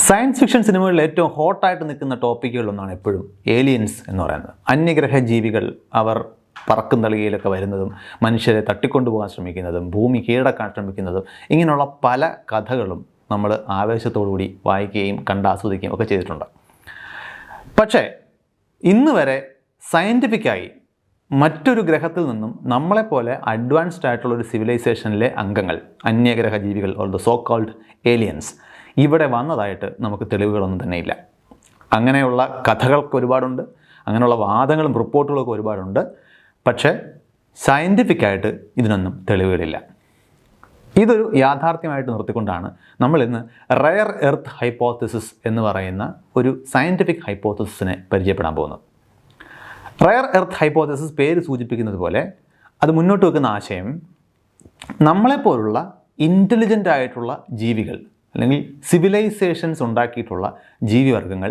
Science fiction സിനിമകളിൽ ഏറ്റവും ഹോട്ടായിട്ട് നിൽക്കുന്ന ടോപ്പിക്കുകളൊന്നാണ് എപ്പോഴും ഏലിയൻസ് എന്ന് പറയുന്നത്. അന്യഗ്രഹ ജീവികൾ അവർ പറക്കും തളികയിലൊക്കെ വരുന്നതും മനുഷ്യരെ തട്ടിക്കൊണ്ടുപോകാൻ ശ്രമിക്കുന്നതും ഭൂമി കീഴടക്കാൻ ശ്രമിക്കുന്നതും ഇങ്ങനെയുള്ള പല കഥകളും നമ്മൾ ആവേശത്തോടുകൂടി വായിക്കുകയും കണ്ടാസ്വദിക്കുകയും ഒക്കെ ചെയ്തിട്ടുണ്ട്. പക്ഷേ ഇന്ന് വരെ സയൻറ്റിഫിക്കായി മറ്റൊരു ഗ്രഹത്തിൽ നിന്നും നമ്മളെപ്പോലെ അഡ്വാൻസ്ഡ് ആയിട്ടുള്ളൊരു സിവിലൈസേഷനിലെ അംഗങ്ങൾ, അന്യഗ്രഹ ജീവികൾ or the so called aliens ഇവിടെ വന്നതായിട്ട് നമുക്ക് തെളിവുകളൊന്നും തന്നെ ഇല്ല. അങ്ങനെയുള്ള കഥകൾക്ക് ഒരുപാടുണ്ട്, അങ്ങനെയുള്ള വാദങ്ങളും റിപ്പോർട്ടുകളൊക്കെ ഒരുപാടുണ്ട്. പക്ഷേ സയൻറ്റിഫിക്കായിട്ട് ഇതിനൊന്നും തെളിവുകളില്ല. ഇതൊരു യാഥാർത്ഥ്യമായിട്ട് നിർത്തിക്കൊണ്ടാണ് നമ്മൾ ഇന്ന് റെയർ എർത്ത് ഹൈപ്പോത്തസിസ് എന്ന് പറയുന്ന ഒരു സയൻറ്റിഫിക് ഹൈപ്പോത്തസിസിനെ പരിചയപ്പെടാൻ പോകുന്നത്. റെയർ എർത്ത് ഹൈപ്പോത്തസിസ് പേര് സൂചിപ്പിക്കുന്നത് പോലെ അത് മുന്നോട്ട് വെക്കുന്ന ആശയം നമ്മളെപ്പോലുള്ള ഇൻ്റലിജൻ്റ് ആയിട്ടുള്ള ജീവികൾ അല്ലെങ്കിൽ സിവിലൈസേഷൻസ് ഉണ്ടാക്കിയിട്ടുള്ള ജീവിവർഗങ്ങൾ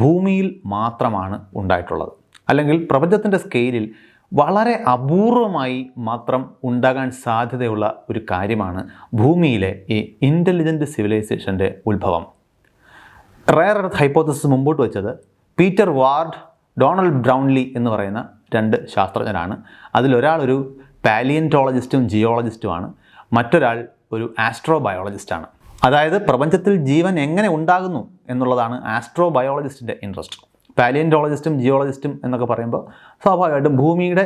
ഭൂമിയിൽ മാത്രമാണ് ഉണ്ടായിട്ടുള്ളത്, അല്ലെങ്കിൽ പ്രപഞ്ചത്തിൻ്റെ സ്കെയിലിൽ വളരെ അപൂർവമായി മാത്രം ഉണ്ടാകാൻ സാധ്യതയുള്ള ഒരു കാര്യമാണ് ഭൂമിയിലെ ഈ ഇൻ്റലിജൻ്റ് സിവിലൈസേഷൻ്റെ ഉത്ഭവം. റെയർ എർത്ത് ഹൈപ്പോത്തസിസ് മുമ്പോട്ട് വെച്ചത് പീറ്റർ വാർഡ്, ഡൊണാൾഡ് ബ്രൗൺലി എന്ന് പറയുന്ന രണ്ട് ശാസ്ത്രജ്ഞരാണ്. അതിലൊരാൾ ഒരു പാലിയൻറ്റോളജിസ്റ്റും ജിയോളജിസ്റ്റുമാണ്, മറ്റൊരാൾ ഒരു ആസ്ട്രോബയോളജിസ്റ്റാണ്. അതായത് പ്രപഞ്ചത്തിൽ ജീവൻ എങ്ങനെ ഉണ്ടാകുന്നു എന്നുള്ളതാണ് ആസ്ട്രോബയോളജിസ്റ്റിൻ്റെ ഇൻട്രസ്റ്റ്. പാലിയൻറ്റോളജിസ്റ്റും ജിയോളജിസ്റ്റും എന്നൊക്കെ പറയുമ്പോൾ സ്വാഭാവികമായിട്ടും ഭൂമിയുടെ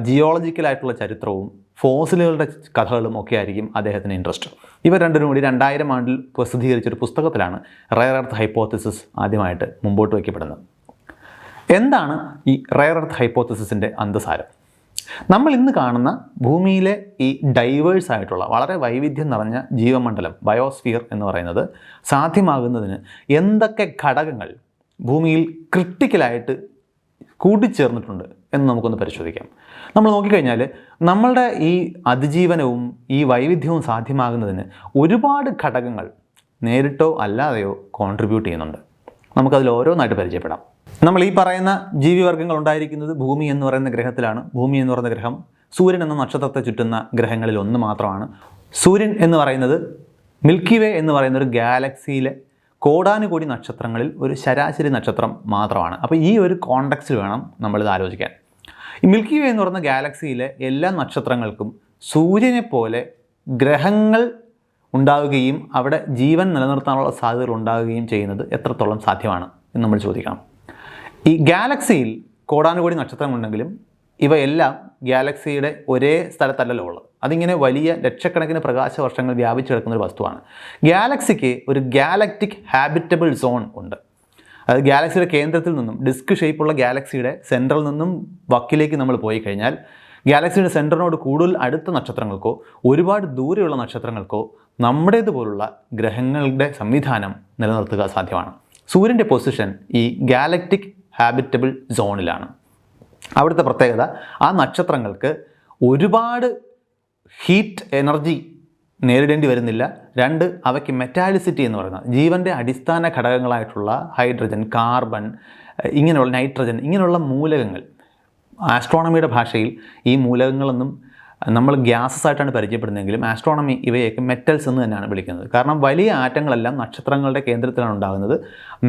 ജിയോളജിക്കലായിട്ടുള്ള ചരിത്രവും ഫോസിലുകളുടെ കഥകളും ഒക്കെ ആയിരിക്കും അദ്ദേഹത്തിന് ഇൻട്രസ്റ്റ്. ഇവർ രണ്ടും കൂടി 2000 ആണ്ടിൽ പ്രസിദ്ധീകരിച്ചൊരു പുസ്തകത്തിലാണ് റെയർ എർത്ത് ഹൈപ്പോത്തസിസ് ആദ്യമായിട്ട് മുമ്പോട്ട് വയ്ക്കപ്പെടുന്നത്. എന്താണ് ഈ റെയർ എർത്ത് ഹൈപ്പോത്തസിസിൻ്റെ അന്തസാരം? നമ്മൾ ഇന്ന് കാണുന്ന ഭൂമിയിലെ ഈ ഡൈവേഴ്സ് ആയിട്ടുള്ള വളരെ വൈവിധ്യം നിറഞ്ഞ ജീവമണ്ഡലം, ബയോസ്ഫിയർ എന്ന് പറയുന്നത് സാധ്യമാകുന്നതിന് എന്തൊക്കെ ഘടകങ്ങൾ ഭൂമിയിൽ ക്രിട്ടിക്കലായിട്ട് കൂട്ടിച്ചേർന്നിട്ടുണ്ട് എന്ന് നമുക്കൊന്ന് പരിശോധിക്കാം. നമ്മൾ നോക്കിക്കഴിഞ്ഞാൽ നമ്മളുടെ ഈ അതിജീവനവും ഈ വൈവിധ്യവും സാധ്യമാകുന്നതിന് ഒരുപാട് ഘടകങ്ങൾ നേരിട്ടോ അല്ലാതെയോ കോൺട്രിബ്യൂട്ട് ചെയ്യുന്നുണ്ട്. നമുക്കതിൽ ഓരോന്നായിട്ട് പരിചയപ്പെടാം. നമ്മൾ ഈ പറയുന്ന ജീവിവർഗ്ഗങ്ങൾ ഉണ്ടായിരിക്കുന്നത് ഭൂമി എന്ന് പറയുന്ന ഗ്രഹത്തിലാണ്. ഭൂമി എന്ന് പറയുന്ന ഗ്രഹം സൂര്യൻ എന്ന നക്ഷത്രത്തെ ചുറ്റുന്ന ഗ്രഹങ്ങളിൽ ഒന്ന് മാത്രമാണ്. സൂര്യൻ എന്ന് പറയുന്നത് മിൽക്കി വേ എന്ന് പറയുന്ന ഒരു ഗാലക്സിയിലെ കോടാനുകോടി നക്ഷത്രങ്ങളിൽ ഒരു ശരാശരി നക്ഷത്രം മാത്രമാണ്. അപ്പോൾ ഈ ഒരു കോണ്ടെക്സ്റ്റിൽ വേണം നമ്മളിത് ആലോചിക്കാൻ. ഈ മിൽക്കി വേ എന്ന് പറയുന്ന ഗാലക്സിയിലെ എല്ലാ നക്ഷത്രങ്ങൾക്കും സൂര്യനെ പോലെ ഗ്രഹങ്ങൾ ഉണ്ടാവുകയും അവിടെ ജീവൻ നിലനിർത്താനുള്ള സാധ്യതകൾ ഉണ്ടാവുകയും ചെയ്യുന്നത് എത്രത്തോളം സാധ്യമാണ് എന്ന് നമ്മൾ ചോദിക്കണം. ഈ ഗാലക്സിയിൽ കോടാനുകോടി നക്ഷത്രങ്ങളുണ്ടെങ്കിലും ഇവയെല്ലാം ഗാലക്സിയുടെ ഒരേ സ്ഥലത്തല്ലല്ലോ ഉള്ളത്. അതിങ്ങനെ വലിയ ലക്ഷക്കണക്കിന് പ്രകാശ വർഷങ്ങൾ വ്യാപിച്ചു കിടക്കുന്ന ഒരു വസ്തുവാണ്. ഗാലക്സിക്ക് ഒരു ഗാലക്റ്റിക് ഹാബിറ്റബിൾ സോൺ ഉണ്ട്. അത് ഗാലക്സിയുടെ കേന്ദ്രത്തിൽ നിന്നും, ഡിസ്ക് ഷേപ്പുള്ള ഗാലക്സിയുടെ സെൻറ്ററിൽ നിന്നും വക്കിലേക്ക് നമ്മൾ പോയി കഴിഞ്ഞാൽ ഗാലക്സിയുടെ സെൻറ്ററിനോട് കൂടുതൽ അടുത്ത നക്ഷത്രങ്ങൾക്കോ ഒരുപാട് ദൂരെയുള്ള നക്ഷത്രങ്ങൾക്കോ നമ്മുടേതുപോലുള്ള ഗ്രഹങ്ങളുടെ സംവിധാനം നിലനിർത്തുക സാധ്യമാണ്. സൂര്യൻ്റെ പൊസിഷൻ ഈ ഗാലക്റ്റിക് ഹാബിറ്റബിൾ സോണിലാണ്. അവിടുത്തെ പ്രത്യേകത ആ നക്ഷത്രങ്ങൾക്ക് ഒരുപാട് ഹീറ്റ് എനർജി നേരിടേണ്ടി വരുന്നില്ല. 2, അവയ്ക്ക് മെറ്റാലിസിറ്റി എന്ന് പറയുന്ന ജീവൻ്റെ അടിസ്ഥാന ഘടകങ്ങളായിട്ടുള്ള ഹൈഡ്രജൻ, കാർബൺ, ഇങ്ങനെയുള്ള നൈട്രജൻ, ഇങ്ങനെയുള്ള മൂലകങ്ങൾ, ആസ്ട്രോണമിയുടെ ഭാഷയിൽ ഈ മൂലകങ്ങളൊന്നും നമ്മൾ ഗ്യാസസ് ആയിട്ടാണ് പരിചയപ്പെടുന്നതെങ്കിലും ആസ്ട്രോണമി ഇവയൊക്കെ മെറ്റൽസ് എന്ന് തന്നെയാണ് വിളിക്കുന്നത്. കാരണം വലിയ ആറ്റങ്ങളെല്ലാം നക്ഷത്രങ്ങളുടെ കേന്ദ്രത്തിലാണ് ഉണ്ടാകുന്നത്.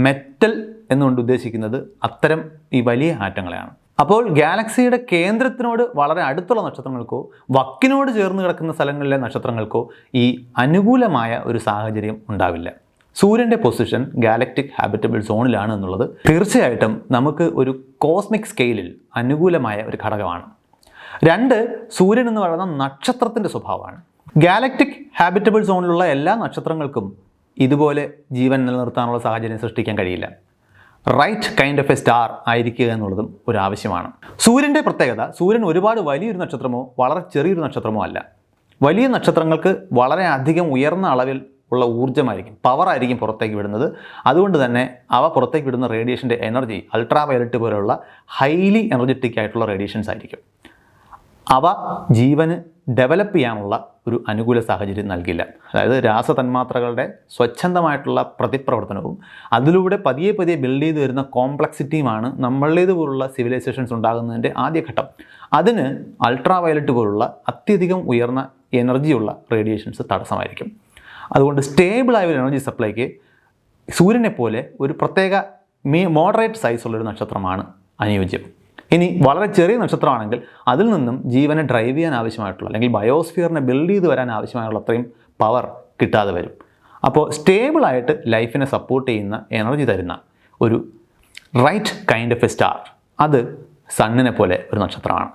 മെറ്റൽ എന്നുകൊണ്ട് ഉദ്ദേശിക്കുന്നത് അത്തരം ഈ വലിയ ആറ്റങ്ങളെയാണ്. അപ്പോൾ ഗാലക്സിയുടെ കേന്ദ്രത്തിനോട് വളരെ അടുത്തുള്ള നക്ഷത്രങ്ങൾക്കോ വക്കിനോട് ചേർന്ന് കിടക്കുന്ന സ്ഥലങ്ങളിലെ നക്ഷത്രങ്ങൾക്കോ ഈ അനുകൂലമായ ഒരു സാഹചര്യം ഉണ്ടാവില്ല. സൂര്യൻ്റെ പൊസിഷൻ ഗാലക്റ്റിക് ഹാബിറ്റബിൾ സോണിലാണ് എന്നുള്ളത് തീർച്ചയായിട്ടും നമുക്ക് ഒരു കോസ്മിക് സ്കെയിലിൽ അനുകൂലമായ ഒരു ഘടകമാണ്. 2, സൂര്യൻ എന്ന് പറയുന്ന നക്ഷത്രത്തിൻ്റെ സ്വഭാവമാണ്. ഗാലക്റ്റിക് ഹാബിറ്റബിൾ സോണിലുള്ള എല്ലാ നക്ഷത്രങ്ങൾക്കും ഇതുപോലെ ജീവൻ നിലനിർത്താനുള്ള സാഹചര്യം സൃഷ്ടിക്കാൻ കഴിയില്ല. Right kind of a star ആയിരിക്കുക എന്നുള്ളതും ഒരു ആവശ്യമാണ്. സൂര്യൻ്റെ പ്രത്യേകത, സൂര്യൻ ഒരുപാട് വലിയൊരു നക്ഷത്രമോ വളരെ ചെറിയൊരു നക്ഷത്രമോ അല്ല. വലിയ നക്ഷത്രങ്ങൾക്ക് വളരെ അധികം ഉയർന്ന അളവിൽ ഉള്ള ഊർജ്ജമായിരിക്കും, പവറായിരിക്കും പുറത്തേക്ക് വിടുന്നത്. അതുകൊണ്ട് തന്നെ അവ പുറത്തേക്ക് വിടുന്ന റേഡിയേഷൻ്റെ എനർജി അൾട്രാ വയലറ്റ് പോലെയുള്ള ഹൈലി എനർജറ്റിക് ആയിട്ടുള്ള റേഡിയേഷൻസ് ആയിരിക്കും. അവ ജീവന് ഡെവലപ്പ് ചെയ്യാനുള്ള ഒരു അനുകൂല സാഹചര്യം നൽകില്ല. അതായത് രാസതന്മാത്രകളുടെ സ്വച്ഛന്തമായിട്ടുള്ള പ്രതിപ്രവർത്തനവും അതിലൂടെ പതിയെ ബിൽഡ് ചെയ്ത് വരുന്ന കോംപ്ലക്സിറ്റിയുമാണ് നമ്മളുടേതുപോലുള്ള സിവിലൈസേഷൻസ് ഉണ്ടാകുന്നതിൻ്റെ ആദ്യഘട്ടം. അതിന് അൾട്രാ വയലറ്റ് പോലുള്ള അത്യധികം ഉയർന്ന എനർജിയുള്ള റേഡിയേഷൻസ് തടസ്സമായിരിക്കും. അതുകൊണ്ട് സ്റ്റേബിളായ ഒരു എനർജി സപ്ലൈക്ക് സൂര്യനെ പോലെ ഒരു പ്രത്യേക മോഡറേറ്റ് സൈസുള്ളൊരു നക്ഷത്രമാണ് അനുയോജ്യം. ഇനി വളരെ ചെറിയ നക്ഷത്രമാണെങ്കിൽ അതിൽ നിന്നും ജീവനെ ഡ്രൈവ് ചെയ്യാൻ ആവശ്യമായിട്ടുള്ള അല്ലെങ്കിൽ ബയോസ്ഫിയറിനെ ബിൽഡ് ചെയ്ത് വരാൻ ആവശ്യമായുള്ള അത്രയും പവർ കിട്ടാതെ വരും. അപ്പോൾ സ്റ്റേബിളായിട്ട് ലൈഫിനെ സപ്പോർട്ട് ചെയ്യുന്ന എനർജി തരുന്ന ഒരു right kind of a star അത് സണ്ണിനെ പോലെ ഒരു നക്ഷത്രമാണ്.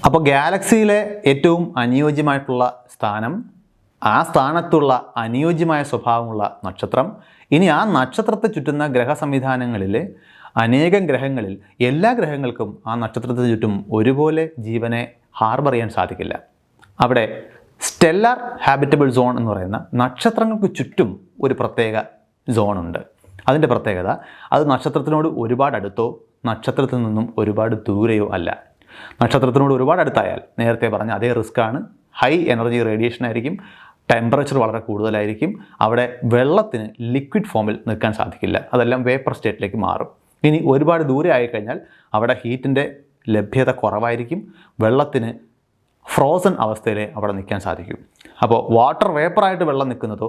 അപ്പോൾ ഗാലക്സിയിലെ ഏറ്റവും അനുയോജ്യമായിട്ടുള്ള സ്ഥാനം, ആ സ്ഥാനത്തുള്ള അനുയോജ്യമായ സ്വഭാവമുള്ള നക്ഷത്രം, ഇനി ആ നക്ഷത്രത്തെ ചുറ്റുന്ന ഗ്രഹ സംവിധാനങ്ങളിൽ അനേകം ഗ്രഹങ്ങളിൽ എല്ലാ ഗ്രഹങ്ങൾക്കും ആ നക്ഷത്രത്തിന് ചുറ്റും ഒരുപോലെ ജീവനെ ഹാർബർ ചെയ്യാൻ സാധിക്കില്ല. അവിടെ സ്റ്റെല്ലാർ ഹാബിറ്റബിൾ സോൺ എന്ന് പറയുന്ന നക്ഷത്രങ്ങൾക്ക് ചുറ്റും ഒരു പ്രത്യേക സോണുണ്ട്. അതിൻ്റെ പ്രത്യേകത അത് നക്ഷത്രത്തിനോട് ഒരുപാട് അടുത്തോ നക്ഷത്രത്തിൽ നിന്നും ഒരുപാട് ദൂരെയോ അല്ല. നക്ഷത്രത്തിനോട് ഒരുപാട് അടുത്തായാൽ നേരത്തെ പറഞ്ഞ അതേ റിസ്ക്കാണ്, ഹൈ എനർജി റേഡിയേഷൻ ആയിരിക്കും, ടെമ്പറേച്ചർ വളരെ കൂടുതലായിരിക്കും, അവിടെ വെള്ളത്തിന് ലിക്വിഡ് ഫോമിൽ നിൽക്കാൻ സാധിക്കില്ല, അതെല്ലാം വേപ്പർ സ്റ്റേറ്റിലേക്ക് മാറും. ഇനി ഒരുപാട് ദൂരെ ആയിക്കഴിഞ്ഞാൽ അവിടെ ഹീറ്റിൻ്റെ ലഭ്യത കുറവായിരിക്കും, വെള്ളത്തിന് ഫ്രോസൺ അവസ്ഥയിലേ അവിടെ നിൽക്കാൻ സാധിക്കും. അപ്പോൾ വാട്ടർ വേപ്പറായിട്ട് വെള്ളം നിൽക്കുന്നതോ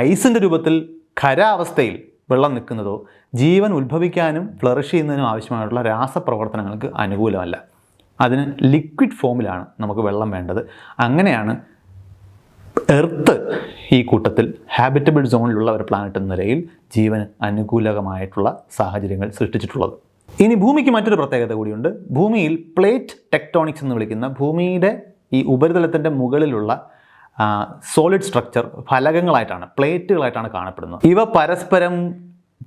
ഐസിൻ്റെ രൂപത്തിൽ ഖരാവസ്ഥയിൽ വെള്ളം നിൽക്കുന്നതോ ജീവൻ ഉത്ഭവിക്കാനും ഫ്ലറിഷ് ചെയ്യുന്നതിനും ആവശ്യമായിട്ടുള്ള രാസപ്രവർത്തനങ്ങൾക്ക് അനുകൂലമല്ല. അതിന് ലിക്വിഡ് ഫോമിലാണ് നമുക്ക് വെള്ളം വേണ്ടത്. അങ്ങനെയാണ് എർത്ത് ഈ കൂട്ടത്തിൽ ഹാബിറ്റബിൾ സോണിലുള്ള ഒരു പ്ലാനറ്റ് എന്ന നിലയിൽ ജീവന് അനുകൂലമായിട്ടുള്ള സാഹചര്യങ്ങൾ സൃഷ്ടിച്ചിട്ടുള്ളത്. ഇനി ഭൂമിക്ക് മറ്റൊരു പ്രത്യേകത കൂടിയുണ്ട്. ഭൂമിയിൽ പ്ലേറ്റ് ടെക്ടോണിക്സ് എന്ന് വിളിക്കുന്ന ഭൂമിയുടെ ഈ ഉപരിതലത്തിൻ്റെ മുകളിലുള്ള സോളിഡ് സ്ട്രക്ചർ ഫലകങ്ങളായിട്ടാണ്, പ്ലേറ്റുകളായിട്ടാണ് കാണപ്പെടുന്നത്. ഇവ പരസ്പരം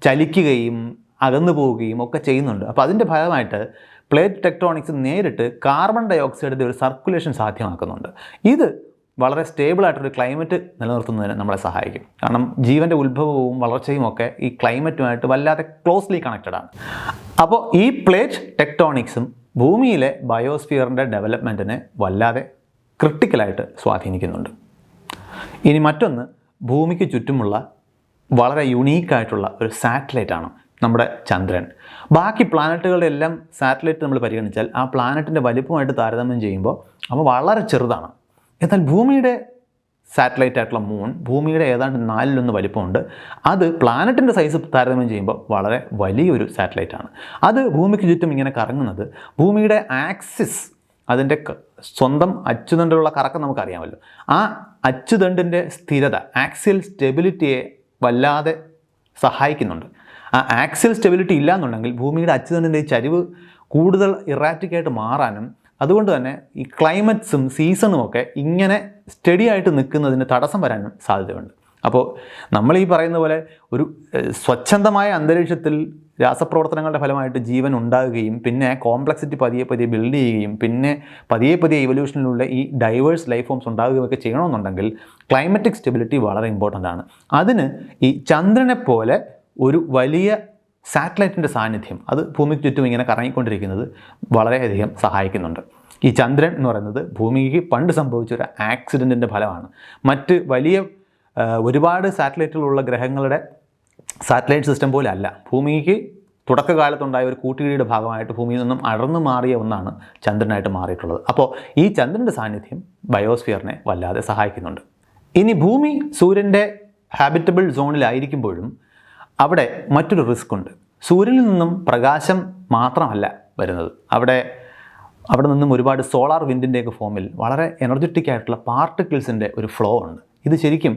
ചലിക്കുകയും അകന്നു പോവുകയും ഒക്കെ ചെയ്യുന്നുണ്ട്. അപ്പോൾ അതിൻ്റെ ഫലമായിട്ട് പ്ലേറ്റ് ടെക്ടോണിക്സ് നേരിട്ട് കാർബൺ ഡൈ ഓക്സൈഡിൻ്റെ ഒരു സർക്കുലേഷൻ സാധ്യമാക്കുന്നുണ്ട്. ഇത് വളരെ സ്റ്റേബിളായിട്ടൊരു ക്ലൈമറ്റ് നിലനിർത്തുന്നതിന് നമ്മളെ സഹായിക്കും. കാരണം ജീവൻ്റെ ഉത്ഭവവും വളർച്ചയും ഒക്കെ ഈ ക്ലൈമറ്റുമായിട്ട് വല്ലാതെ ക്ലോസ്ലി കണക്റ്റഡ് ആണ്. അപ്പോൾ ഈ പ്ലേറ്റ് ടെക്ടോണിക്സും ഭൂമിയിലെ ബയോസ്ഫിയറിൻ്റെ ഡെവലപ്മെൻറ്റിനെ വല്ലാതെ ക്രിട്ടിക്കലായിട്ട് സ്വാധീനിക്കുന്നുണ്ട്. ഇനി മറ്റൊന്ന്, ഭൂമിക്ക് ചുറ്റുമുള്ള വളരെ യുണീക്കായിട്ടുള്ള ഒരു സാറ്റലൈറ്റാണ് നമ്മുടെ ചന്ദ്രൻ. ബാക്കി പ്ലാനറ്റുകളുടെ എല്ലാം സാറ്റലൈറ്റ് നമ്മൾ പരിഗണിച്ചാൽ ആ പ്ലാനറ്റിൻ്റെ വലിപ്പമായിട്ട് താരതമ്യം ചെയ്യുമ്പോൾ അവ വളരെ ചെറുതാണ്. എന്നാൽ ഭൂമിയുടെ സാറ്റലൈറ്റ് ആയിട്ടുള്ള മൂൺ ഭൂമിയുടെ ഏതാണ്ട് 4/1 വലിപ്പമുണ്ട്. അത് പ്ലാനറ്റിൻ്റെ സൈസ് താരതമ്യം ചെയ്യുമ്പോൾ വളരെ വലിയൊരു സാറ്റലൈറ്റാണ്. അത് ഭൂമിക്ക് ചുറ്റും ഇങ്ങനെ കറങ്ങുന്നത് ഭൂമിയുടെ ആക്സിസ്, അതിൻ്റെ സ്വന്തം അച്ചുതണ്ടിലുള്ള കറക്കം നമുക്കറിയാമല്ലോ, ആ അച്ചുതണ്ടിൻ്റെ സ്ഥിരത, ആക്സിയൽ സ്റ്റെബിലിറ്റിയെ വല്ലാതെ സഹായിക്കുന്നുണ്ട്. ആ ആക്സിയൽ സ്റ്റെബിലിറ്റി ഇല്ല എന്നുണ്ടെങ്കിൽ ഭൂമിയുടെ അച്ചുതണ്ടിൻ്റെ ചരിവ് കൂടുതൽ ഇറാറ്റിക്കായിട്ട് മാറാനും അതുകൊണ്ട് തന്നെ ഈ ക്ലൈമറ്റ്സും സീസണും ഒക്കെ ഇങ്ങനെ സ്റ്റഡി ആയിട്ട് നിൽക്കുന്നതിന് തടസ്സം വരാനും സാധ്യതയുണ്ട്. അപ്പോൾ നമ്മൾ ഈ പറയുന്ന പോലെ ഒരു സ്വച്ഛന്തമായ അന്തരീക്ഷത്തിൽ രാസപ്രവർത്തനങ്ങളുടെ ഫലമായിട്ട് ജീവൻ ഉണ്ടാകുകയും പിന്നെ കോംപ്ലക്സിറ്റി പതിയെ പതിയെ ബിൽഡ് ചെയ്യുകയും പിന്നെ പതിയെ പതിയെ ഇവല്യൂഷനിലുള്ള ഈ ഡൈവേഴ്സ് ലൈഫ് ഫോംസ് ഉണ്ടാകുകയൊക്കെ ചെയ്യണമെന്നുണ്ടെങ്കിൽ ക്ലൈമറ്റിക് സ്റ്റെബിലിറ്റി വളരെ ഇമ്പോർട്ടൻ്റ് ആണ്. അതിന് ഈ ചന്ദ്രനെ പോലെ ഒരു വലിയ സാറ്റലൈറ്റിൻ്റെ സാന്നിധ്യം, അത് ഭൂമിക്ക് ചുറ്റും ഇങ്ങനെ കറങ്ങിക്കൊണ്ടിരിക്കുന്നത് വളരെയധികം സഹായിക്കുന്നുണ്ട്. ഈ ചന്ദ്രൻ എന്ന് പറയുന്നത് ഭൂമിക്ക് പണ്ട് സംഭവിച്ചൊരു ആക്സിഡൻറ്റിൻ്റെ ഫലമാണ്. മറ്റ് വലിയ ഒരുപാട് സാറ്റലൈറ്റുകളുള്ള ഗ്രഹങ്ങളുടെ സാറ്റലൈറ്റ് സിസ്റ്റം പോലെ അല്ല. ഭൂമിക്ക് തുടക്കകാലത്തുണ്ടായ ഒരു കൂട്ടുകിഴിയുടെ ഭാഗമായിട്ട് ഭൂമിയിൽ നിന്നും അടർന്നു മാറിയ ഒന്നാണ് ചന്ദ്രനായിട്ട് മാറിയിട്ടുള്ളത്. അപ്പോൾ ഈ ചന്ദ്രൻ്റെ സാന്നിധ്യം ബയോസ്ഫിയറിനെ വല്ലാതെ സഹായിക്കുന്നുണ്ട്. ഇനി ഭൂമി സൂര്യൻ്റെ ഹാബിറ്റബിൾ സോണിലായിരിക്കുമ്പോഴും അവിടെ മറ്റൊരു റിസ്ക് ഉണ്ട്. സൂര്യനിൽ നിന്നും പ്രകാശം മാത്രമല്ല വരുന്നത്, അവിടെ നിന്നും ഒരുപാട് സോളാർ വിൻഡിൻ്റെയൊക്കെ ഫോമിൽ വളരെ എനർജറ്റിക് ആയിട്ടുള്ള പാർട്ടിക്കിൾസിൻ്റെ ഒരു ഫ്ലോ ഉണ്ട്. ഇത് ശരിക്കും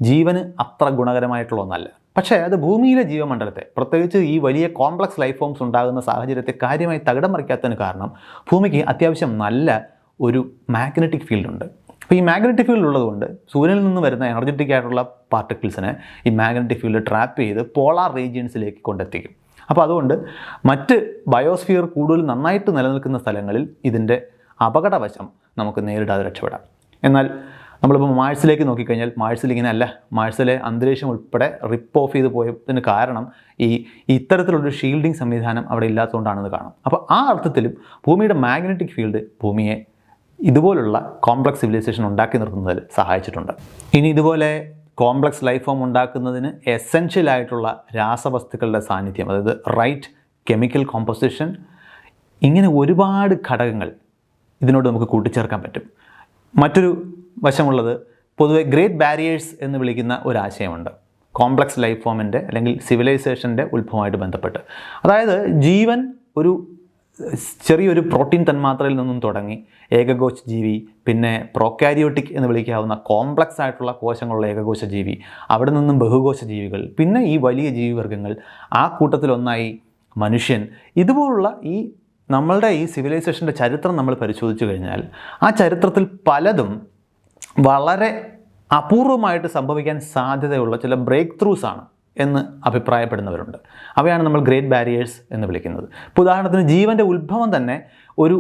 ജീവന് അത്ര ഗുണകരമായിട്ടുള്ള ഒന്നല്ല. പക്ഷേ അത് ഭൂമിയിലെ ജീവമണ്ഡലത്തെ, പ്രത്യേകിച്ച് ഈ വലിയ കോംപ്ലക്സ് ലൈഫ് ഫോംസ് ഉണ്ടാകുന്ന സാഹചര്യത്തെ കാര്യമായി തകിടം മറിക്കാത്തതിന് കാരണം ഭൂമിക്ക് അത്യാവശ്യം നല്ല ഒരു മാഗ്നറ്റിക് ഫീൽഡുണ്ട്. അപ്പോൾ ഈ മാഗ്നറ്റിക് ഫീൽഡ് ഉള്ളതുകൊണ്ട് സൂര്യനിൽ നിന്ന് വരുന്ന എനർജറ്റിക് ആയിട്ടുള്ള പാർട്ടിക്കിൾസിനെ ഈ മാഗ്നറ്റിക് ഫീൽഡ് ട്രാപ്പ് ചെയ്ത് പോളാർ റീജിയൻസിലേക്ക് കൊണ്ടെത്തിക്കും. അപ്പോൾ അതുകൊണ്ട് മറ്റ് ബയോസ്ഫിയർ കൂടുതൽ നന്നായിട്ട് നിലനിൽക്കുന്ന സ്ഥലങ്ങളിൽ ഇതിൻ്റെ അപകടവശം നമുക്ക് നേരിടാതെ രക്ഷപ്പെടാം. എന്നാൽ നമ്മളിപ്പോൾ മാഴ്സിലേക്ക് നോക്കിക്കഴിഞ്ഞാൽ മാഴ്സിൽ ഇങ്ങനെ അല്ല. മാഴ്സിലെ അന്തരീക്ഷം ഉൾപ്പെടെ റിപ്പ് ഓഫ് ചെയ്ത് പോയതിന് കാരണം ഇത്തരത്തിലുള്ളൊരു ഷീൽഡിംഗ് സംവിധാനം അവിടെ ഇല്ലാത്തതുകൊണ്ടാണെന്ന് കാണാം. അപ്പോൾ ആ അർത്ഥത്തിലും ഭൂമിയുടെ മാഗ്നറ്റിക് ഫീൽഡ് ഭൂമിയെ ഇതുപോലുള്ള കോംപ്ലക്സ് സിവിലൈസേഷൻ ഉണ്ടാക്കി നിർത്തുന്നതിൽ സഹായിച്ചിട്ടുണ്ട്. ഇനി ഇതുപോലെ കോംപ്ലക്സ് ലൈഫ് ഫോം ഉണ്ടാക്കുന്നതിന് എസെൻഷ്യലായിട്ടുള്ള രാസവസ്തുക്കളുടെ സാന്നിധ്യം, അതായത് റൈറ്റ് കെമിക്കൽ കോമ്പോസിഷൻ, ഇങ്ങനെ ഒരുപാട് ഘടകങ്ങൾ ഇതിനോട് നമുക്ക് കൂട്ടിച്ചേർക്കാൻ പറ്റും. മറ്റൊരു വശമുള്ളത് പൊതുവെ ഗ്രേറ്റ് ബാരിയേഴ്സ് എന്ന് വിളിക്കുന്ന ഒരാശയമുണ്ട്. കോംപ്ലക്സ് ലൈഫ് ഫോമിൻ്റെ അല്ലെങ്കിൽ സിവിലൈസേഷൻ്റെ ഉത്ഭവമായിട്ട് ബന്ധപ്പെട്ട്. അതായത് ജീവൻ ഒരു ചെറിയൊരു പ്രോട്ടീൻ തന്മാത്രയിൽ നിന്നും തുടങ്ങി ഏകകോശ ജീവി, പിന്നെ പ്രോകാരിയോട്ടിക് എന്ന് വിളിക്കാവുന്ന കോംപ്ലക്സ് ആയിട്ടുള്ള കോശങ്ങളുള്ള ഏകകോശ ജീവി, അവിടെ നിന്നും ബഹുകോശ ജീവികൾ, പിന്നെ ഈ വലിയ ജീവിവർഗ്ഗങ്ങൾ, ആ കൂട്ടത്തിലൊന്നായി മനുഷ്യൻ. ഇതുപോലുള്ള ഈ നമ്മളുടെ ഈ സിവിലൈസേഷൻ്റെ ചരിത്രം നമ്മൾ പരിശോധിച്ചു കഴിഞ്ഞാൽ ആ ചരിത്രത്തിൽ പലതും വളരെ അപൂർവമായിട്ട് സംഭവിക്കാൻ സാധ്യതയുള്ള ചില ബ്രേക്ക് ത്രൂസാണ് എന്ന് അഭിപ്രായപ്പെടുന്നവരുണ്ട്. അവയാണ് നമ്മൾ ഗ്രേറ്റ് ബാരിയേഴ്സ് എന്ന് വിളിക്കുന്നത്. ഇപ്പോൾ ഉദാഹരണത്തിന് ജീവൻ്റെ ഉത്ഭവം തന്നെ ഒരു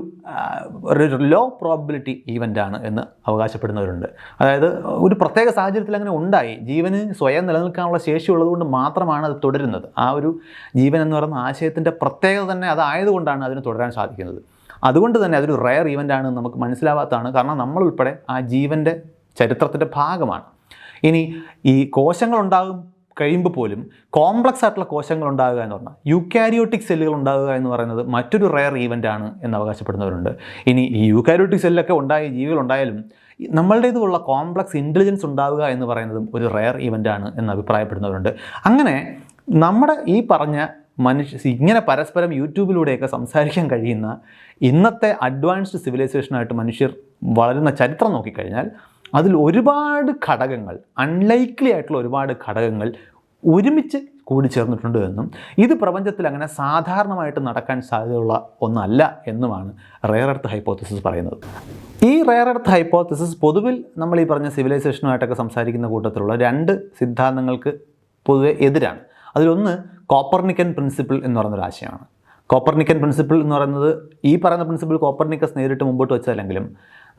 ലോ പ്രോബിലിറ്റി ഈവൻ്റാണ് എന്ന് അവകാശപ്പെടുന്നവരുണ്ട്. അതായത് ഒരു പ്രത്യേക സാഹചര്യത്തിൽ അങ്ങനെ ഉണ്ടായി, ജീവന് സ്വയം നിലനിൽക്കാനുള്ള ശേഷി ഉള്ളതുകൊണ്ട് മാത്രമാണ് അത് തുടരുന്നത്. ആ ഒരു ജീവൻ എന്ന് പറയുന്ന ആശയത്തിൻ്റെ പ്രത്യേകത തന്നെ അതായതുകൊണ്ടാണ് അതിന് തുടരാൻ സാധിക്കുന്നത്. അതുകൊണ്ട് തന്നെ അതൊരു റെയർ ഈവൻ്റാണ് നമുക്ക് മനസ്സിലാവാത്തതാണ്. കാരണം നമ്മളുൾപ്പെടെ ആ ജീവൻ്റെ ചരിത്രത്തിൻ്റെ ഭാഗമാണ്. ഇനി ഈ കോശങ്ങളുണ്ടാകും കഴിയുമ്പോൾ പോലും കോംപ്ലക്സ് ആയിട്ടുള്ള കോശങ്ങൾ ഉണ്ടാകുക എന്ന് പറഞ്ഞാൽ യൂക്കാരിയോട്ടിക് സെല്ലുകൾ ഉണ്ടാകുക എന്ന് പറയുന്നത് മറ്റൊരു റെയർ ഈവൻ്റാണ് എന്ന് അവകാശപ്പെടുന്നവരുണ്ട്. ഇനി ഈ യൂക്കാരിയോട്ടിക് സെല്ലൊക്കെ ഉണ്ടായി ജീവികൾ ഉണ്ടായാലും നമ്മളുടേതുള്ള കോംപ്ലക്സ് ഇൻ്റലിജൻസ് ഉണ്ടാവുക എന്ന് പറയുന്നതും ഒരു റെയർ ഈവൻ്റാണ് എന്ന് അഭിപ്രായപ്പെടുന്നവരുണ്ട്. അങ്ങനെ നമ്മുടെ ഈ പറഞ്ഞ ഇങ്ങനെ പരസ്പരം യൂട്യൂബിലൂടെയൊക്കെ സംസാരിക്കാൻ കഴിയുന്ന ഇന്നത്തെ അഡ്വാൻസ്ഡ് സിവിലൈസേഷനായിട്ട് മനുഷ്യർ വളരുന്ന ചരിത്രം നോക്കിക്കഴിഞ്ഞാൽ അതിൽ ഒരുപാട് ഘടകങ്ങൾ, അൺലൈക്ലി ആയിട്ടുള്ള ഒരുപാട് ഘടകങ്ങൾ ഒരുമിച്ച് കൂടിച്ചേർന്നിട്ടുണ്ട് എന്നും ഇത് പ്രപഞ്ചത്തിൽ അങ്ങനെ സാധാരണമായിട്ട് നടക്കാൻ സാധ്യതയുള്ള ഒന്നല്ല എന്നുമാണ് റെയർ എർത്ത് ഹൈപ്പോത്തസിസ് പറയുന്നത്. ഈ റെയർ എർത്ത് ഹൈപ്പോത്തസിസ് പൊതുവിൽ നമ്മൾ ഈ പറഞ്ഞ സിവിലൈസേഷനുമായിട്ടൊക്കെ സംസാരിക്കുന്ന കൂട്ടത്തിലുള്ള രണ്ട് സിദ്ധാന്തങ്ങൾക്ക് പൊതുവെ എതിരാണ്. അതിലൊന്ന് കോപ്പർനിക്കൻ പ്രിൻസിപ്പിൾ എന്ന് പറയുന്നൊരു ആശയമാണ്. കോപ്പർനിക്കൻ പ്രിൻസിപ്പിൾ എന്ന് പറയുന്നത് ഈ പറയുന്ന പ്രിൻസിപ്പിൾ കോപ്പർനിക്കസ് നേരിട്ട് മുമ്പോട്ട് വെച്ചതല്ലെങ്കിലും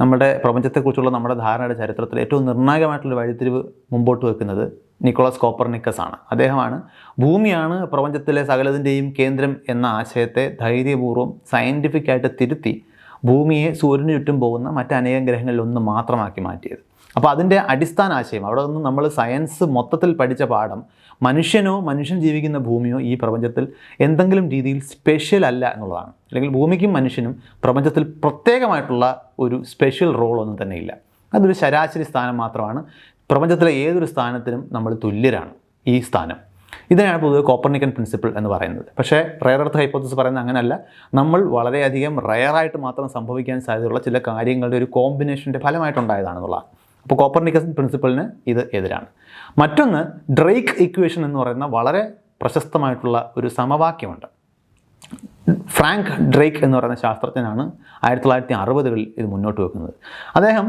നമ്മുടെ പ്രപഞ്ചത്തെക്കുറിച്ചുള്ള നമ്മുടെ ധാരണയുടെ ചരിത്രത്തിൽ ഏറ്റവും നിർണായകമായിട്ടുള്ള വഴിത്തിരിവ് മുമ്പോട്ട് വെക്കുന്നത് നിക്കോളാസ് കോപ്പർനിക്കസ് ആണ്. അദ്ദേഹമാണ് ഭൂമിയാണ് പ്രപഞ്ചത്തിലെ സകലതിൻ്റെയും കേന്ദ്രം എന്ന ആശയത്തെ ധൈര്യപൂർവ്വം സയൻറ്റിഫിക്കായിട്ട് തിരുത്തി ഭൂമിയെ സൂര്യന് ചുറ്റും പോകുന്ന മറ്റനേകം ഗ്രഹങ്ങളിലൊന്ന് മാത്രമാക്കി മാറ്റിയത്. അപ്പോൾ അതിൻ്റെ അടിസ്ഥാന ആശയം അവിടെ നിന്ന് നമ്മൾ സയൻസ് മൊത്തത്തിൽ പഠിച്ച പാഠം മനുഷ്യൻ ജീവിക്കുന്ന ഭൂമിയോ ഈ പ്രപഞ്ചത്തിൽ എന്തെങ്കിലും രീതിയിൽ സ്പെഷ്യൽ അല്ല എന്നുള്ളതാണ്. അല്ലെങ്കിൽ ഭൂമിക്കും മനുഷ്യനും പ്രപഞ്ചത്തിൽ പ്രത്യേകമായിട്ടുള്ള ഒരു സ്പെഷ്യൽ റോളൊന്നും തന്നെ ഇല്ല. അതൊരു ശരാശരി സ്ഥാനം മാത്രമാണ്. പ്രപഞ്ചത്തിലെ ഏതൊരു സ്ഥാനത്തിനും നമ്മൾ തുല്യരാണ് ഈ സ്ഥാനം. ഇതിനാണ് പൊതുവെ കോപ്പർനിക്കൻ പ്രിൻസിപ്പിൾ എന്ന് പറയുന്നത്. പക്ഷേ റെയർ എർത്ത് ഹൈപ്പോത്തസിസ് പറയുന്നത് അങ്ങനെയല്ല. നമ്മൾ വളരെയധികം റെയറായിട്ട് മാത്രം സംഭവിക്കാൻ സാധ്യതയുള്ള ചില കാര്യങ്ങളുടെ ഒരു കോമ്പിനേഷൻ്റെ ഫലമായിട്ടുണ്ടായതാണെന്നുള്ളതാണ്. അപ്പോൾ കോപ്പർനിക്കസ് പ്രിൻസിപ്പിളിന് ഇത് എതിരാണ്. മറ്റൊന്ന് ഡ്രേക്ക് ഇക്വേഷൻ എന്ന് പറയുന്ന വളരെ പ്രശസ്തമായിട്ടുള്ള ഒരു സമവാക്യമുണ്ട്. ഫ്രാങ്ക് ഡ്രേക്ക് എന്ന് പറയുന്ന ശാസ്ത്രജ്ഞനാണ് 1960കളിൽ ഇത് മുന്നോട്ട് വെക്കുന്നത്. അദ്ദേഹം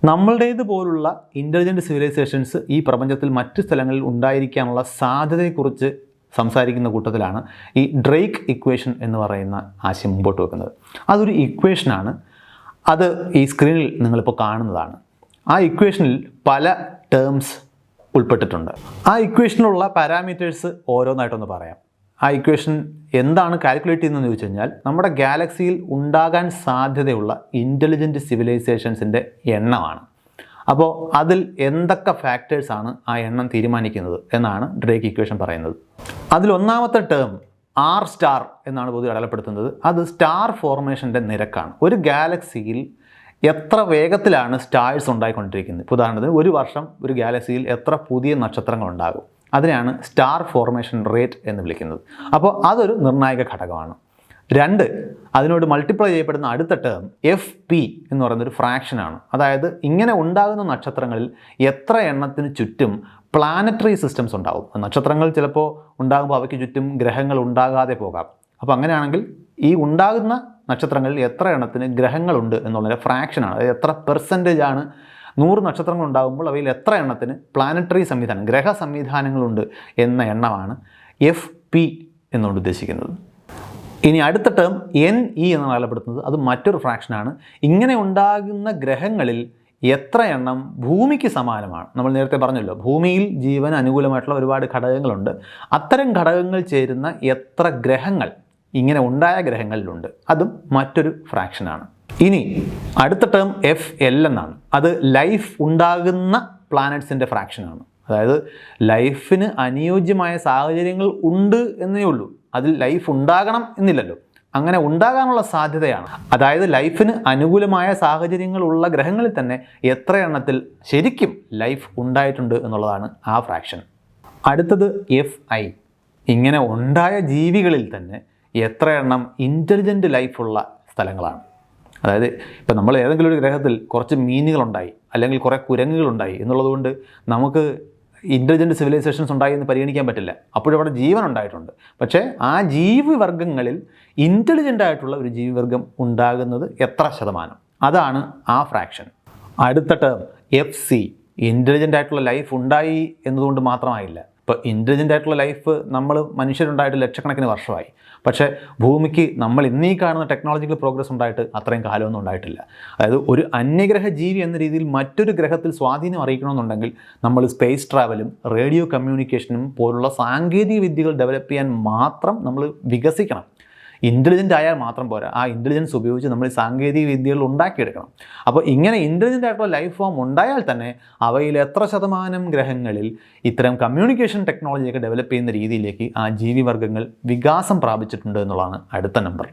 നമ്മളുടേതുപോലുള്ള ഇൻ്റലിജൻറ്റ് സിവിലൈസേഷൻസ് ഈ പ്രപഞ്ചത്തിൽ മറ്റ് സ്ഥലങ്ങളിൽ ഉണ്ടായിരിക്കാനുള്ള സാധ്യതയെക്കുറിച്ച് സംസാരിക്കുന്ന കൂട്ടത്തിലാണ് ഈ ഡ്രേക്ക് ഇക്വേഷൻ എന്ന് പറയുന്ന ആശയം മുമ്പോട്ട് വെക്കുന്നത്. അതൊരു ഇക്വേഷനാണ്. അത് ഈ സ്ക്രീനിൽ നിങ്ങളിപ്പോൾ കാണുന്നതാണ്. ആ ഇക്വേഷനിൽ പല ടേംസ് ഉൾപ്പെട്ടിട്ടുണ്ട്. ആ ഇക്വേഷനിലുള്ള പാരാമീറ്റേഴ്സ് ഓരോന്നായിട്ടൊന്ന് പറയാം. ആ ഇക്വേഷൻ എന്താണ് കാൽക്കുലേറ്റ് ചെയ്യുന്നതെന്ന് ചോദിച്ചു കഴിഞ്ഞാൽ നമ്മുടെ ഗാലക്സിയിൽ ഉണ്ടാകാൻ സാധ്യതയുള്ള ഇൻ്റലിജൻറ്റ് സിവിലൈസേഷൻസിൻ്റെ എണ്ണമാണ്. അപ്പോൾ അതിൽ എന്തൊക്കെ ഫാക്ടേഴ്സാണ് ആ എണ്ണം തീരുമാനിക്കുന്നത് എന്നാണ് ഡ്രേക്ക് ഇക്വേഷൻ പറയുന്നത്. അതിലൊന്നാമത്തെ ടേം ആർ സ്റ്റാർ എന്നാണ് പൊതുവെ അടയാളപ്പെടുത്തുന്നത്. അത് സ്റ്റാർ ഫോർമേഷൻ്റെ നിരക്കാണ്. ഒരു ഗാലക്സിയിൽ എത്ര വേഗത്തിലാണ് സ്റ്റാർസ് ഉണ്ടായിക്കൊണ്ടിരിക്കുന്നത്. ഇപ്പോൾ ഉദാഹരണത്തിന് ഒരു വർഷം ഒരു ഗാലക്സിയിൽ എത്ര പുതിയ നക്ഷത്രങ്ങൾ ഉണ്ടാകും, അതിനെയാണ് സ്റ്റാർ ഫോർമേഷൻ റേറ്റ് എന്ന് വിളിക്കുന്നത്. അപ്പോൾ അതൊരു നിർണായക ഘടകമാണ്. 2, അതിനോട് മൾട്ടിപ്ലൈ ചെയ്യപ്പെടുന്ന അടുത്ത ടേം FP എന്ന് പറയുന്നൊരു ഫ്രാക്ഷനാണ്. അതായത് ഇങ്ങനെ ഉണ്ടാകുന്ന നക്ഷത്രങ്ങളിൽ എത്ര എണ്ണത്തിന് ചുറ്റും പ്ലാനറ്ററി സിസ്റ്റംസ് ഉണ്ടാവും. നക്ഷത്രങ്ങൾ ചിലപ്പോൾ ഉണ്ടാകുമ്പോൾ അവയ്ക്ക് ചുറ്റും ഗ്രഹങ്ങൾ ഉണ്ടാകാതെ പോകാം. അപ്പോൾ അങ്ങനെയാണെങ്കിൽ ഈ ഉണ്ടാകുന്ന നക്ഷത്രങ്ങളിൽ എത്ര എണ്ണത്തിന് ഗ്രഹങ്ങളുണ്ട് എന്നുള്ളൊരു ഫ്രാക്ഷനാണ്. അതായത് എത്ര പെർസെൻറ്റേജാണ് 100 നക്ഷത്രങ്ങൾ ഉണ്ടാകുമ്പോൾ അവയിൽ എത്ര എണ്ണത്തിന് പ്ലാനറ്ററി സംവിധാനം, ഗ്രഹ സംവിധാനങ്ങളുണ്ട് എന്ന എണ്ണമാണ് FP എന്നുകൊണ്ട് ഉദ്ദേശിക്കുന്നത്. ഇനി അടുത്ത ടേം NE എന്ന് പറയപ്പെടുന്നത് അത് മറ്റൊരു ഫ്രാക്ഷനാണ്. ഇങ്ങനെ ഉണ്ടാകുന്ന ഗ്രഹങ്ങളിൽ എത്ര എണ്ണം ഭൂമിക്ക് സമാനമാണ്. നമ്മൾ നേരത്തെ പറഞ്ഞല്ലോ, ഭൂമിയിൽ ജീവന് അനുകൂലമായിട്ടുള്ള ഒരുപാട് ഘടകങ്ങളുണ്ട്. അത്തരം ഘടകങ്ങൾ ചേരുന്ന എത്ര ഗ്രഹങ്ങൾ ഇങ്ങനെ ഉണ്ടായ ഗ്രഹങ്ങളിലുണ്ട്, അതും മറ്റൊരു ഫ്രാക്ഷനാണ്. ഇനി അടുത്ത ടേം FL എന്നാണ്. അത് ലൈഫ് ഉണ്ടാകുന്ന പ്ലാനറ്റ്സിൻ്റെ ഫ്രാക്ഷനാണ്. അതായത് ലൈഫിന് അനുയോജ്യമായ സാഹചര്യങ്ങൾ ഉണ്ട് എന്നേ ഉള്ളൂ, അതിൽ ലൈഫ് ഉണ്ടാകണം എന്നില്ലല്ലോ. അങ്ങനെ ഉണ്ടാകാനുള്ള സാധ്യതയാണ്. അതായത് ലൈഫിന് അനുകൂലമായ സാഹചര്യങ്ങളുള്ള ഗ്രഹങ്ങളിൽ തന്നെ എത്ര എണ്ണത്തിൽ ശരിക്കും ലൈഫ് ഉണ്ടായിട്ടുണ്ട് എന്നുള്ളതാണ് ആ ഫ്രാക്ഷൻ. അടുത്തത് FI. ഇങ്ങനെ ഉണ്ടായ ജീവികളിൽ തന്നെ എത്ര എണ്ണം ഇൻ്റലിജൻ്റ് ലൈഫുള്ള സ്ഥലങ്ങളാണ്. അതായത് ഇപ്പം നമ്മൾ ഏതെങ്കിലും ഒരു ഗ്രഹത്തിൽ കുറച്ച് മീനുകളുണ്ടായി അല്ലെങ്കിൽ കുറേ കുരങ്ങുകളുണ്ടായി എന്നുള്ളതുകൊണ്ട് നമുക്ക് ഇൻ്റലിജൻ്റ് സിവിലൈസേഷൻസ് ഉണ്ടായി എന്ന് പരിഗണിക്കാൻ പറ്റില്ല. അപ്പോഴും അവിടെ ജീവൻ ഉണ്ടായിട്ടുണ്ട്. പക്ഷേ ആ ജീവിവർഗങ്ങളിൽ ഇൻ്റലിജൻ്റ് ആയിട്ടുള്ള ഒരു ജീവിവർഗം ഉണ്ടാകുന്നത് എത്ര ശതമാനം, അതാണ് ആ ഫ്രാക്ഷൻ. അടുത്ത ടേം FC. ഇൻ്റലിജൻ്റ് ആയിട്ടുള്ള ലൈഫ് ഉണ്ടായി എന്നതുകൊണ്ട് മാത്രമായില്ല. ഇപ്പോൾ ഇൻ്റലിജൻ്റ് ആയിട്ടുള്ള ലൈഫ് നമ്മൾ മനുഷ്യരുണ്ടായിട്ട് ലക്ഷക്കണക്കിന് വർഷമായി. പക്ഷേ ഭൂമിക്ക് നമ്മൾ ഇന്നീ കാണുന്ന ടെക്നോളജിക്കൽ പ്രോഗ്രസ് ഉണ്ടായിട്ട് അത്രയും കാലമൊന്നും ഉണ്ടായിട്ടില്ല. അതായത് ഒരു അന്യഗ്രഹ ജീവി എന്ന രീതിയിൽ മറ്റൊരു ഗ്രഹത്തിൽ സ്വാധീനം അറിയിക്കണമെന്നുണ്ടെങ്കിൽ നമ്മൾ സ്പേസ് ട്രാവലും റേഡിയോ കമ്മ്യൂണിക്കേഷനും പോലുള്ള സാങ്കേതിക വിദ്യകൾ ഡെവലപ്പ് ചെയ്യാൻ മാത്രം നമ്മൾ വികസിക്കണം. ഇൻ്റലിജൻ്റ് ആയാൽ മാത്രം പോരാ, ആ ഇൻ്റലിജൻസ് ഉപയോഗിച്ച് നമ്മൾ സാങ്കേതിക വിദ്യകൾ ഉണ്ടാക്കിയെടുക്കണം. അപ്പോൾ ഇങ്ങനെ ഇൻ്റലിജൻ്റ് ആയിട്ടുള്ള ലൈഫ് ഫോം ഉണ്ടായാൽ തന്നെ അവയിൽ എത്ര ശതമാനം ഗ്രഹങ്ങളിൽ ഇത്തരം കമ്മ്യൂണിക്കേഷൻ ടെക്നോളജിയൊക്കെ ഡെവലപ്പ് ചെയ്യുന്ന രീതിയിലേക്ക് ആ ജീവിവർഗ്ഗങ്ങൾ വികാസം പ്രാപിച്ചിട്ടുണ്ട് എന്നുള്ളതാണ് അടുത്ത നമ്പർ.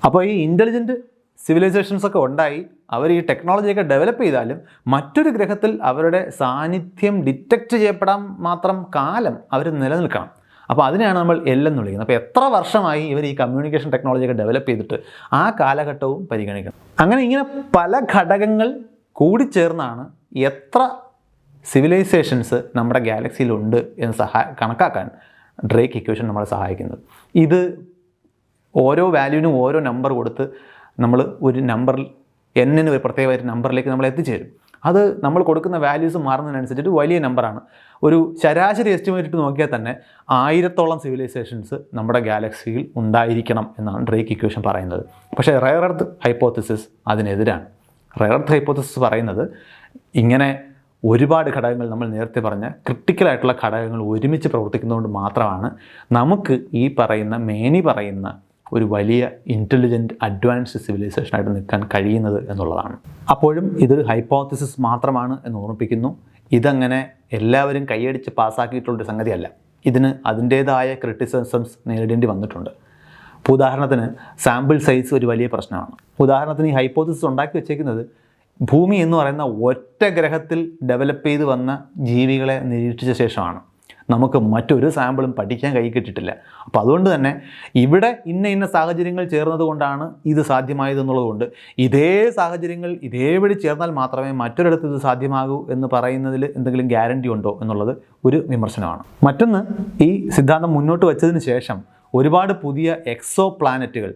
അപ്പോൾ ഈ ഇൻ്റലിജൻ്റ് സിവിലൈസേഷൻസ് ഒക്കെ ഉണ്ടായി അവർ ഈ ടെക്നോളജിയൊക്കെ ഡെവലപ്പ് ചെയ്താലും മറ്റൊരു ഗ്രഹത്തിൽ അവരുടെ സാന്നിധ്യം ഡിറ്റക്റ്റ് ചെയ്യപ്പെടാൻ മാത്രം കാലം അവർ നിലനിൽക്കണം. അപ്പോൾ അതിനെയാണ് നമ്മൾ എന്ന് വിളിക്കുന്നത്. അപ്പോൾ എത്ര വർഷമായി ഇവർ ഈ കമ്മ്യൂണിക്കേഷൻ ടെക്നോളജിയൊക്കെ ഡെവലപ്പ് ചെയ്തിട്ട് ആ കാലഘട്ടവും പരിഗണിക്കണം. അങ്ങനെ ഇങ്ങനെ പല ഘടകങ്ങൾ കൂടിച്ചേർന്നാണ് എത്ര സിവിലൈസേഷൻസ് നമ്മുടെ ഗാലക്സിയിലുണ്ട് എന്ന് കണക്കാക്കാൻ ഡ്രേക്ക് ഇക്വേഷൻ നമ്മളെ സഹായിക്കുന്നത്. ഇത് ഓരോ വാല്യൂവിനും ഓരോ നമ്പർ കൊടുത്ത് നമ്മൾ ഒരു നമ്പറിൽ എന്നിന് ഒരു പ്രത്യേക ഒരു നമ്പറിലേക്ക് നമ്മൾ എത്തിച്ചേരും. അത് നമ്മൾ കൊടുക്കുന്ന വാല്യൂസ് മാറുന്നതിനനുസരിച്ചിട്ട് വലിയ നമ്പറാണ്. ഒരു ശരാശരി എസ്റ്റിമേറ്റ് ഇട്ട് നോക്കിയാൽ തന്നെ 1000-ഓളം സിവിലൈസേഷൻസ് നമ്മുടെ ഗാലക്സിയിൽ ഉണ്ടായിരിക്കണം എന്നാണ് ഡ്രേക്ക് ഇക്വേഷൻ പറയുന്നത്. പക്ഷേ റെയർ എർത്ത് ഹൈപ്പോത്തസിസ് അതിനെതിരാണ്. റെയർ എർത്ത് ഹൈപ്പോത്തസിസ് പറയുന്നത് ഇങ്ങനെ ഒരുപാട് ഘടകങ്ങൾ, നമ്മൾ നേരത്തെ പറഞ്ഞ ക്രിട്ടിക്കലായിട്ടുള്ള ഘടകങ്ങൾ ഒരുമിച്ച് പ്രവർത്തിക്കുന്നതുകൊണ്ട് മാത്രമാണ് നമുക്ക് ഈ പറയുന്ന ഒരു വലിയ ഇൻ്റലിജൻറ്റ് അഡ്വാൻസ്ഡ് സിവിലൈസേഷനായിട്ട് നിൽക്കാൻ കഴിയുന്നത് എന്നുള്ളതാണ്. അപ്പോഴും ഇതൊരു ഹൈപ്പോത്തസിസ് മാത്രമാണ് എന്ന് ഓർമ്മിപ്പിക്കുന്നു. ഇതങ്ങനെ എല്ലാവരും കൈയടിച്ച് പാസ്സാക്കിയിട്ടുള്ളൊരു സംഗതിയല്ല. ഇതിന് അതിൻ്റേതായ ക്രിറ്റിസിസംസ് നേരിടേണ്ടി വന്നിട്ടുണ്ട്. ഇപ്പോൾ ഉദാഹരണത്തിന് സാമ്പിൾ സൈസ് ഒരു വലിയ പ്രശ്നമാണ്. ഉദാഹരണത്തിന് ഈ ഹൈപ്പോത്തസിസ് ഉണ്ടാക്കി വെച്ചേക്കുന്നത് ഭൂമി എന്ന് പറയുന്ന ഒറ്റ ഗ്രഹത്തിൽ ഡെവലപ്പ് ചെയ്ത് വന്ന ജീവികളെ നിരീക്ഷിച്ച ശേഷമാണ്. നമുക്ക് മറ്റൊരു സാമ്പിളും പഠിക്കാൻ കൈ കിട്ടിയിട്ടില്ല. അപ്പോൾ അതുകൊണ്ട് തന്നെ ഇവിടെ ഇന്ന സാഹചര്യങ്ങൾ ചേർന്നത് കൊണ്ടാണ് ഇത് സാധ്യമായതെന്നുള്ളതുകൊണ്ട് ഇതേ സാഹചര്യങ്ങൾ ഇതേപടി ചേർന്നാൽ മാത്രമേ മറ്റൊരിടത്ത് ഇത് സാധ്യമാകൂ എന്ന് പറയുന്നതിൽ എന്തെങ്കിലും ഗ്യാരണ്ടി ഉണ്ടോ എന്നുള്ളത് ഒരു വിമർശനമാണ്. മറ്റൊന്ന്, ഈ സിദ്ധാന്തം മുന്നോട്ട് വച്ചതിന് ശേഷം ഒരുപാട് പുതിയ എക്സോ പ്ലാനറ്റുകൾ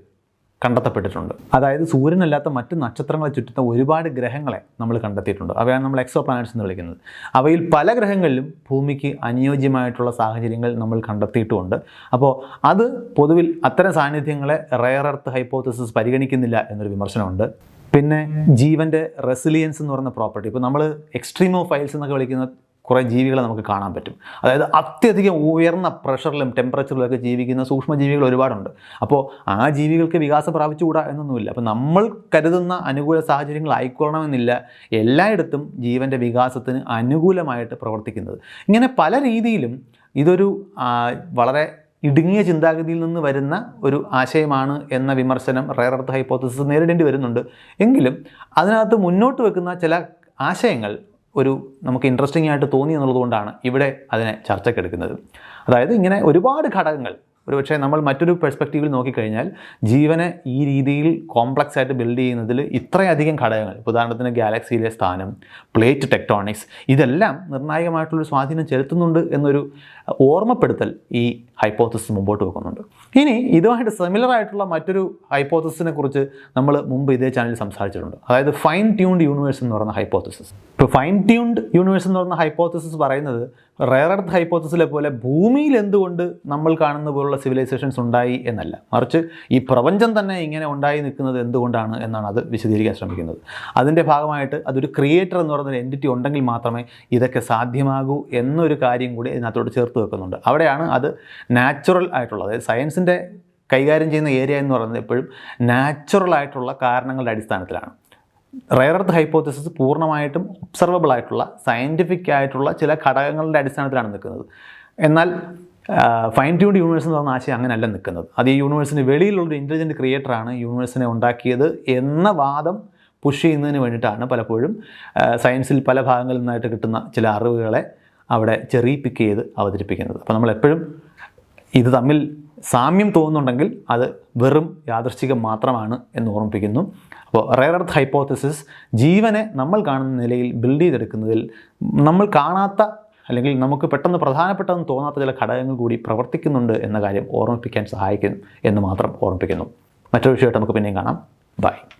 കണ്ടെത്തപ്പെട്ടിട്ടുണ്ട്. അതായത് സൂര്യനല്ലാത്ത മറ്റ് നക്ഷത്രങ്ങളെ ചുറ്റുന്ന ഒരുപാട് ഗ്രഹങ്ങളെ നമ്മൾ കണ്ടെത്തിയിട്ടുണ്ട്. അവയാണ് നമ്മൾ എക്സോ പ്ലാനറ്റ്സ് എന്ന് വിളിക്കുന്നത്. അവയിൽ പല ഗ്രഹങ്ങളിലും ഭൂമിക്ക് അനുയോജ്യമായിട്ടുള്ള സാഹചര്യങ്ങൾ നമ്മൾ കണ്ടെത്തിയിട്ടുമുണ്ട്. അപ്പോൾ അത് പൊതുവിൽ അത്തരം സാന്നിധ്യങ്ങളെ റെയർ എർത്ത് ഹൈപ്പോത്തസിസ് പരിഗണിക്കുന്നില്ല എന്നൊരു വിമർശനമുണ്ട്. പിന്നെ ജീവൻ്റെ റെസിലിയൻസ് എന്ന് പറയുന്ന പ്രോപ്പർട്ടി, ഇപ്പോൾ നമ്മൾ എക്സ്ട്രീമോഫൈൽസ് എന്നൊക്കെ വിളിക്കുന്ന കുറേ ജീവികളെ നമുക്ക് കാണാൻ പറ്റും. അതായത് അത്യധികം ഉയർന്ന പ്രഷറിലും ടെമ്പറേച്ചറിലൊക്കെ ജീവിക്കുന്ന സൂക്ഷ്മജീവികൾ ഒരുപാടുണ്ട്. അപ്പോൾ ആ ജീവികൾക്ക് വികാസം പ്രാപിച്ചുകൂടാ എന്നൊന്നുമില്ല. അപ്പോൾ നമ്മൾ കരുതുന്ന അനുകൂല സാഹചര്യങ്ങൾ ആയിക്കൊള്ളണമെന്നില്ല എല്ലായിടത്തും ജീവൻ്റെ വികാസത്തിന് അനുകൂലമായിട്ട് പ്രവർത്തിക്കുന്നത്. ഇങ്ങനെ പല രീതിയിലും ഇതൊരു വളരെ ഇടുങ്ങിയ ചിന്താഗതിയിൽ നിന്ന് വരുന്ന ഒരു ആശയമാണ് എന്ന വിമർശനം റെയർ എർത്ത് ഹൈപ്പോത്തസിസ് നേരിടേണ്ടി വരുന്നുണ്ട്. എങ്കിലും അതിനകത്ത് മുന്നോട്ട് വെക്കുന്ന ചില ആശയങ്ങൾ നമുക്ക് ഇൻട്രസ്റ്റിംഗ് ആയിട്ട് തോന്നി എന്നുള്ളതുകൊണ്ടാണ് ഇവിടെ അതിനെ ചർച്ചയ്ക്കെടുക്കുന്നത്. അതായത് ഇങ്ങനെ ഒരുപാട് ഘടകങ്ങൾ, ഒരുപക്ഷെ നമ്മൾ മറ്റൊരു പെർസ്പെക്റ്റീവിൽ നോക്കിക്കഴിഞ്ഞാൽ ജീവനെ ഈ രീതിയിൽ കോംപ്ലക്സ് ആയിട്ട് ബിൽഡ് ചെയ്യുന്നതിൽ ഇത്രയധികം ഘടകങ്ങൾ, ഉദാഹരണത്തിന് ഗാലക്സിയിലെ സ്ഥാനം, പ്ലേറ്റ് ടെക്ടോണിക്സ്, ഇതെല്ലാം നിർണായകമായിട്ടുള്ളൊരു സ്വാധീനം ചെലുത്തുന്നുണ്ട് എന്നൊരു ഓർമ്മപ്പെടുത്തൽ ഈ ഹൈപ്പോത്തസിസ് മുമ്പോട്ട് വെക്കുന്നുണ്ട്. ഇനി ഇതുമായിട്ട് സിമിലർ ആയിട്ടുള്ള മറ്റൊരു ഹൈപ്പോത്തസിസിനെ കുറിച്ച് നമ്മൾ മുമ്പ് ഇതേ ചാനലിൽ സംസാരിച്ചിട്ടുണ്ട്. അതായത് ഫൈൻ ട്യൂൺഡ് യൂണിവേഴ്സ് എന്ന് പറയുന്ന ഹൈപ്പോത്തസിസ്. ഇപ്പോൾ ഫൈൻ ട്യൂൺഡ് യൂണിവേഴ്സ് എന്ന് പറയുന്ന ഹൈപ്പോത്തസിസ് പറയുന്നത് റെയർ എർത്ത് ഹൈപ്പോത്തസിലെ പോലെ ഭൂമിയിൽ എന്തുകൊണ്ട് നമ്മൾ കാണുന്ന പോലുള്ള സിവിലൈസേഷൻസ് ഉണ്ടായി എന്നല്ല, മറിച്ച് ഈ പ്രപഞ്ചം തന്നെ ഇങ്ങനെ ഉണ്ടായി നിൽക്കുന്നത് എന്തുകൊണ്ടാണ് എന്നാണ് അത് വിശദീകരിക്കാൻ ശ്രമിക്കുന്നത്. അതിൻ്റെ ഭാഗമായിട്ട് അതൊരു ക്രിയേറ്റർ എന്ന് പറയുന്നൊരു എൻറ്റിറ്റി ഉണ്ടെങ്കിൽ മാത്രമേ ഇതൊക്കെ സാധ്യമാകൂ എന്നൊരു കാര്യം കൂടി ഇതിനകത്തോട് ചേർത്ത് വെക്കുന്നുണ്ട്. അവിടെയാണ് അത് നാച്ചുറൽ ആയിട്ടുള്ളത്. അതായത് സയൻസിൻ്റെ കൈകാര്യം ചെയ്യുന്ന ഏരിയ എന്ന് പറയുന്നത് എപ്പോഴും നാച്ചുറൽ ആയിട്ടുള്ള കാരണങ്ങളുടെ അടിസ്ഥാനത്തിലാണ്. റെയർ എർത്ത് ഹൈപ്പോത്തസിസ് പൂർണ്ണമായിട്ടും ഒബ്സർവബിൾ ആയിട്ടുള്ള സയൻറ്റിഫിക് ആയിട്ടുള്ള ചില ഘടകങ്ങളുടെ അടിസ്ഥാനത്തിലാണ് നിൽക്കുന്നത്. എന്നാൽ ഫൈൻ ട്യൂൺഡ് യൂണിവേഴ്സ് എന്ന് പറഞ്ഞ ആശയം അങ്ങനെയല്ല നിൽക്കുന്നത്. അത് ഈ യൂണിവേഴ്സിന് വെളിയിലുള്ളൊരു ഇൻ്റലിജൻറ്റ് ക്രിയേറ്ററാണ് യൂണിവേഴ്സിനെ ഉണ്ടാക്കിയത് എന്ന വാദം പുഷ് ചെയ്യുന്നതിന് വേണ്ടിയിട്ടാണ് പലപ്പോഴും സയൻസിൽ പല ഭാഗങ്ങളിൽ നിന്നായിട്ട് കിട്ടുന്ന ചില അറിവുകളെ അവിടെ ചെറി പിക്ക് ചെയ്ത് അവതരിപ്പിക്കുന്നത്. അപ്പോൾ നമ്മളെപ്പോഴും ഇത് തമ്മിൽ സാമ്യം തോന്നുന്നുണ്ടെങ്കിൽ അത് വെറും യാദൃശ്ചികം മാത്രമാണ് എന്ന് ഓർമ്മിപ്പിക്കുന്നു. അപ്പോൾ റെയർ എർത്ത് ഹൈപ്പോത്തസിസ് ജീവനെ നമ്മൾ കാണുന്ന നിലയിൽ ബിൽഡ് ചെയ്തെടുക്കുന്നതിൽ നമ്മൾ കാണാത്ത അല്ലെങ്കിൽ നമുക്ക് പെട്ടെന്ന് പ്രധാനപ്പെട്ടതെന്ന് തോന്നാത്ത ചില ഘടകങ്ങൾ കൂടി പ്രവർത്തിക്കുന്നുണ്ട് എന്ന കാര്യം ഓർമ്മിപ്പിക്കാൻ സഹായിക്കും എന്ന് മാത്രം ഓർമ്മിപ്പിക്കുന്നു. മറ്റൊരു വിഷയമായിട്ട് നമുക്ക് പിന്നെയും കാണാം. ബൈ.